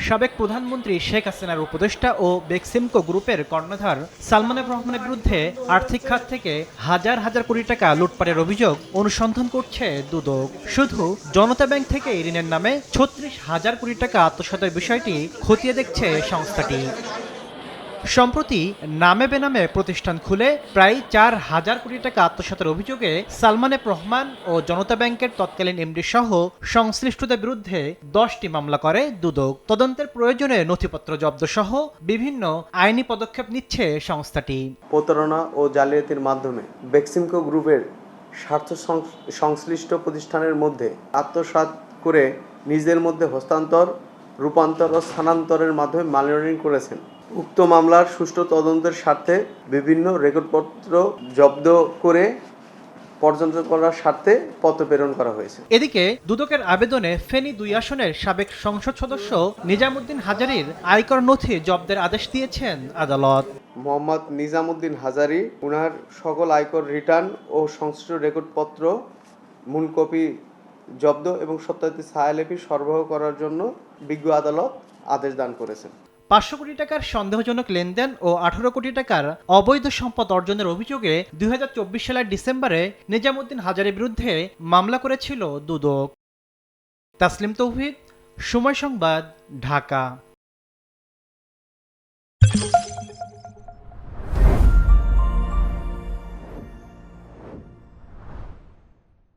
সাবেক প্রধানমন্ত্রী শেখ হাসিনার উপদেষ্টা ও বেক্সিমকো গ্রুপের কর্ণধার সালমান এফ রহমানের বিরুদ্ধে আর্থিক খাত থেকে হাজার হাজার কোটি টাকা লুটপাটের অভিযোগ অনুসন্ধান করছে দুদক। শুধু জনতা ব্যাংক থেকে ঋণের নামে ৩৬,০০০ কোটি টাকা আত্মসাতের বিষয়টি খতিয়ে দেখছে সংস্থাটি। সম্প্রতি নামে বেনামে প্রতিষ্ঠান খুলে প্রায় ৪,০০০ কোটি টাকা আত্মসাতের অভিযোগে সালমান এফ রহমান ও জনতা ব্যাংকের তৎকালীন এমডি সহ সংশ্লিষ্টদের বিরুদ্ধে ১০টি মামলা করে দুদক। তদন্তের প্রয়োজনে নথিপত্র জব্দ সহ বিভিন্ন আইনি পদক্ষেপ নিচ্ছে সংস্থাটি। প্রতারণা ও জালিয়াতির মাধ্যমে বেক্সিমকো গ্রুপের স্বার্থ সংশ্লিষ্ট প্রতিষ্ঠানের মধ্যে আত্মসাৎ করে নিজেদের মধ্যে হস্তান্তর, রূপান্তর ও স্থানান্তরের মাধ্যমে মানি লন্ডারিং করেছেন। উক্ত মামলার সুষ্ঠু তদন্তের স্বার্থে বিভিন্ন রেকর্ডপত্র জব্দ করে পর্যন্ত করার স্বার্থে পত্র প্রেরণ করা হয়েছে। এদিকে দুদকের আবেদনে ফেনী ২ আসনের সাবেক সংসদ সদস্য নিজামুদ্দিন হাজারীর আয়কর নথি জব্দের আদেশ দিয়েছেন আদালত। মোহাম্মদ নিজামুদ্দিন হাজারী উনার সকল আয়কর রিটার্ন ও সংশ্লিষ্ট রেকর্ডপত্র মূল কপি জব্দ এবং সত্যায়িত ছায়ালিপি সরবরাহ করার জন্য বিজ্ঞ আদালত আদেশ দান করেছেন। ৫০০ কোটি টাকার সন্দেহজনক লেনদেন ও ১৮ কোটি টাকার অবৈধ সম্পদ অর্জনের অভিযোগে ২০২৪ সালের ডিসেম্বরে নিজামুদ্দিন হাজারীর বিরুদ্ধে মামলা করেছিল দুদক। তাসলিম তৌহিদ, সময় সংবাদ, ঢাকা।